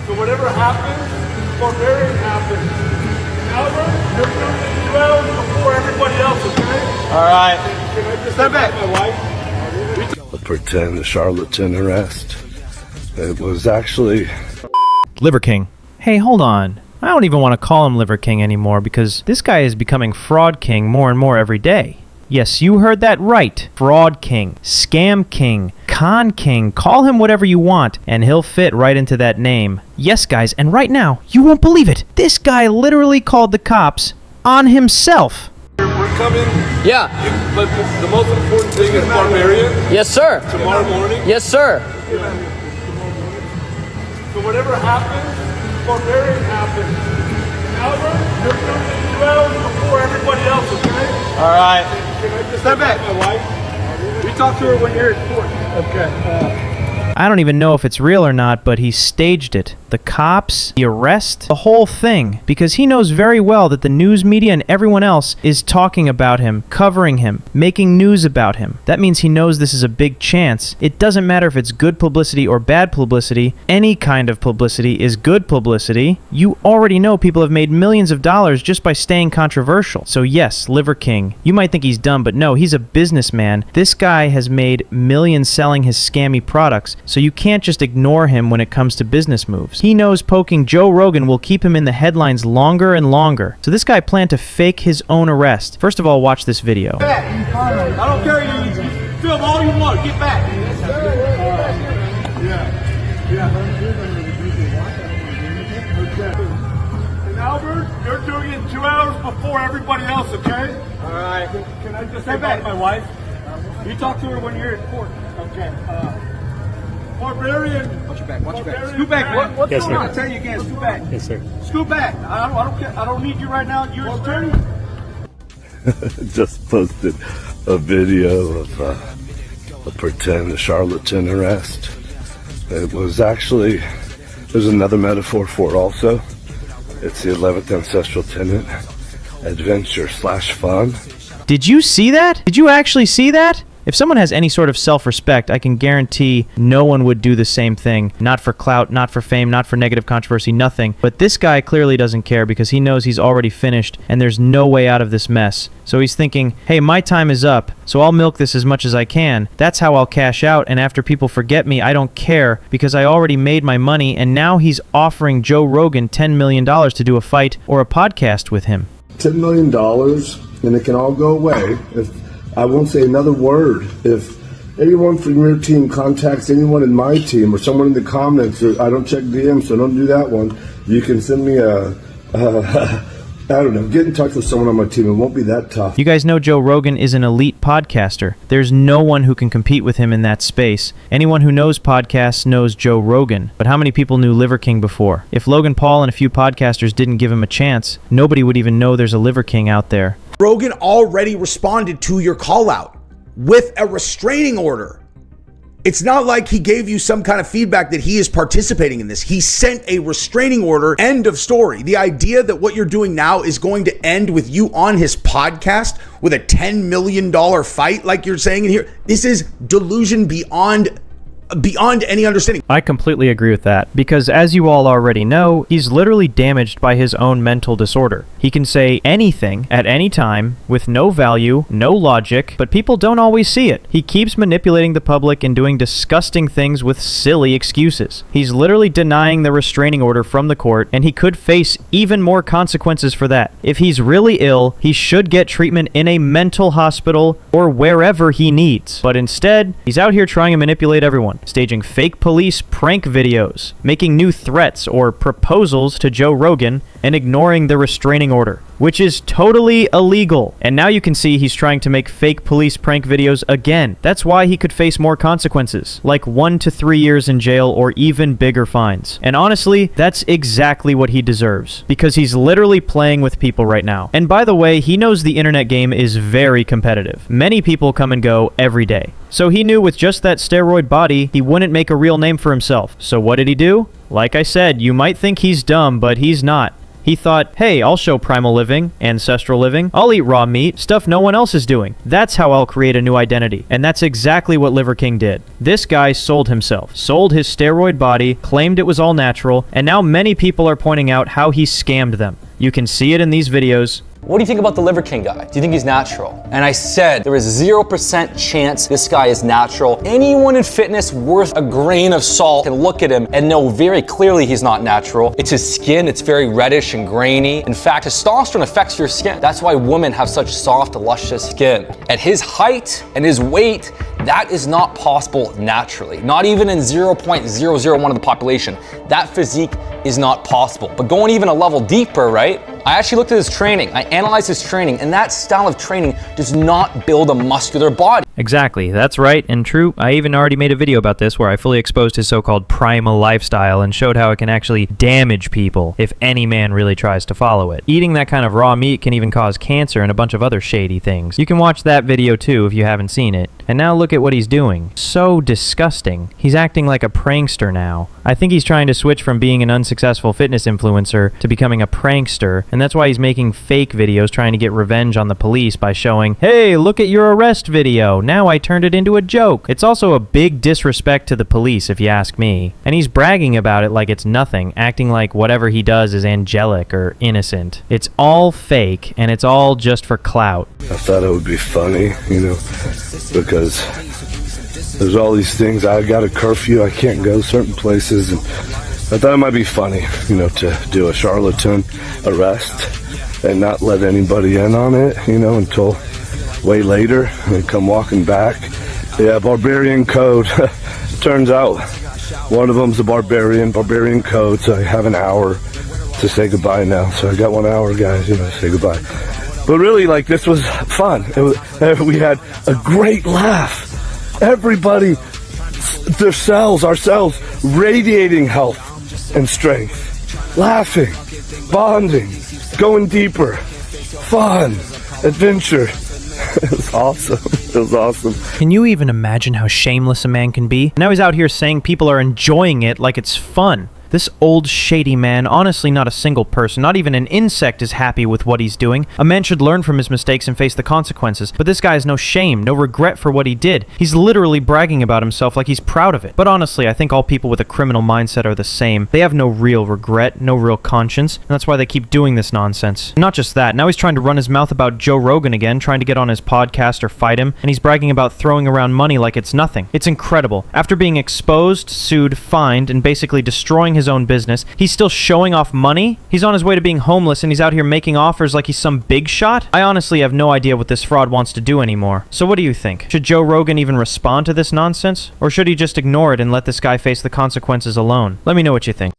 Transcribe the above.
So whatever happens, barbarian happens. Albert, you're doing it 2 hours before everybody else, okay? All right. Can I just step back, my wife? A pretend charlatan arrest. It was actually Liver King. Hey, hold on. I don't even want to call him Liver King anymore because this guy is becoming Fraud King more and more every day. Yes, you heard that right. Fraud King, Scam King, Con King, call him whatever you want, and he'll fit right into that name. Yes, guys, and right now, you won't believe it. This guy literally called the cops on himself. We're coming. Yeah. But the most important thing is barbarian. Yes, sir. Tomorrow morning. Yes, sir. So whatever happens, barbarian happens. Albert, you're doing it 2 hours before everybody else, okay? All right. Can I just step back, my wife? We talk to her when you're at court. Okay. I don't even know if it's real or not, but he staged it. The cops, the arrest, the whole thing. Because he knows very well that the news media and everyone else is talking about him, covering him, making news about him. That means he knows this is a big chance. It doesn't matter if it's good publicity or bad publicity. Any kind of publicity is good publicity. You already know people have made millions of dollars just by staying controversial. So yes, Liver King. You might think he's dumb, but no, he's a businessman. This guy has made millions selling his scammy products. So you can't just ignore him when it comes to business moves. He knows poking Joe Rogan will keep him in the headlines longer and longer. So this guy planned to fake his own arrest. First of all, watch this video. I don't care. You film all you want. Get back. Yeah. And Albert, you're doing it 2 hours before everybody else, okay? All right. Can I just stay back, my wife? You talk to her when you're at court. Okay. Barbarian. Watch your back. Watch your back. Barbarian Scoot back. What's Yes, going sir. on? I tell you again, scoot back. yes, sir. Scoot back. I don't care. I don't need you right now. You're his attorney. Just posted a video of a pretend charlatan arrest. It was actually, there's another metaphor for it also. It's the 11th ancestral tenet, adventure/fun. Did you see that? Did you actually see that? If someone has any sort of self-respect, I can guarantee no one would do the same thing. Not for clout, not for fame, not for negative controversy, nothing. But this guy clearly doesn't care because he knows he's already finished and there's no way out of this mess. So he's thinking, hey, my time is up, so I'll milk this as much as I can. That's how I'll cash out, and after people forget me, I don't care because I already made my money, and now he's offering Joe Rogan $10 million to do a fight or a podcast with him. $10 million, and it can all go away if I won't say another word. If anyone from your team contacts anyone in my team or someone in the comments, or I don't check DMs, so don't do that one. You can send me I don't know, get in touch with someone on my team. It won't be that tough. You guys know Joe Rogan is an elite podcaster. There's no one who can compete with him in that space. Anyone who knows podcasts knows Joe Rogan. But how many people knew Liver King before? If Logan Paul and a few podcasters didn't give him a chance, nobody would even know there's a Liver King out there. Rogan already responded to your call out with a restraining order. It's not like he gave you some kind of feedback that he is participating in this. He sent a restraining order, end of story. The idea that what you're doing now is going to end with you on his podcast with a $10 million fight, like you're saying in here, this is delusion beyond any understanding. I completely agree with that, because as you all already know, he's literally damaged by his own mental disorder. He can say anything at any time with no value, no logic, but people don't always see it. He keeps manipulating the public and doing disgusting things with silly excuses. He's literally denying the restraining order from the court, and he could face even more consequences for that. If he's really ill, he should get treatment in a mental hospital or wherever he needs. But instead, he's out here trying to manipulate everyone, staging fake police prank videos, making new threats or proposals to Joe Rogan, and ignoring the restraining order, which is totally illegal. And now you can see he's trying to make fake police prank videos again. That's why he could face more consequences, like 1 to 3 years in jail or even bigger fines. And honestly, that's exactly what he deserves, because he's literally playing with people right now. And by the way, he knows the internet game is very competitive. Many people come and go every day. So he knew with just that steroid body, he wouldn't make a real name for himself. So what did he do? Like I said, you might think he's dumb, but he's not. He thought, hey, I'll show primal living, ancestral living, I'll eat raw meat, stuff no one else is doing. That's how I'll create a new identity. And that's exactly what Liver King did. This guy sold himself, sold his steroid body, claimed it was all natural, and now many people are pointing out how he scammed them. You can see it in these videos. What do you think about the Liver King guy? Do you think he's natural? And I said there is 0% chance this guy is natural. Anyone in fitness worth a grain of salt can look at him and know very clearly he's not natural. It's his skin, it's very reddish and grainy. In fact, testosterone affects your skin. That's why women have such soft, luscious skin. At his height and his weight, that is not possible naturally. Not even in 0.001 of the population. That physique is not possible. But going even a level deeper, right? I actually looked at his training. I analyzed his training, and that style of training does not build a muscular body. Exactly, that's right and true. I even already made a video about this where I fully exposed his so-called primal lifestyle and showed how it can actually damage people if any man really tries to follow it. Eating that kind of raw meat can even cause cancer and a bunch of other shady things. You can watch that video too if you haven't seen it. And now look at what he's doing. So disgusting. He's acting like a prankster now. I think he's trying to switch from being an unsuccessful fitness influencer to becoming a prankster, and that's why he's making fake videos trying to get revenge on the police by showing, hey, look at your arrest video. Now I turned it into a joke. It's also a big disrespect to the police, if you ask me. And he's bragging about it like it's nothing, acting like whatever he does is angelic or innocent. It's all fake, and it's all just for clout. I thought it would be funny, because there's all these things. I got a curfew, I can't go certain places, and I thought it might be funny, to do a charlatan arrest and not let anybody in on it, until way later, and they come walking back. Yeah, barbarian code. Turns out one of them's a barbarian code, so I have an hour to say goodbye now. So I got 1 hour, guys, to say goodbye. But really, this was fun. We had a great laugh. Everybody, ourselves, radiating health and strength. Laughing, bonding, going deeper, fun, adventure. It was awesome. It was awesome. Can you even imagine how shameless a man can be? Now he's out here saying people are enjoying it like it's fun. This old shady man, honestly not a single person, not even an insect is happy with what he's doing. A man should learn from his mistakes and face the consequences. But this guy has no shame, no regret for what he did. He's literally bragging about himself like he's proud of it. But honestly, I think all people with a criminal mindset are the same. They have no real regret, no real conscience, and that's why they keep doing this nonsense. Not just that, now he's trying to run his mouth about Joe Rogan again, trying to get on his podcast or fight him, and he's bragging about throwing around money like it's nothing. It's incredible. After being exposed, sued, fined, and basically destroying his own business, he's still showing off money? He's on his way to being homeless and he's out here making offers like he's some big shot? I honestly have no idea what this fraud wants to do anymore. So what do you think? Should Joe Rogan even respond to this nonsense? Or should he just ignore it and let this guy face the consequences alone? Let me know what you think.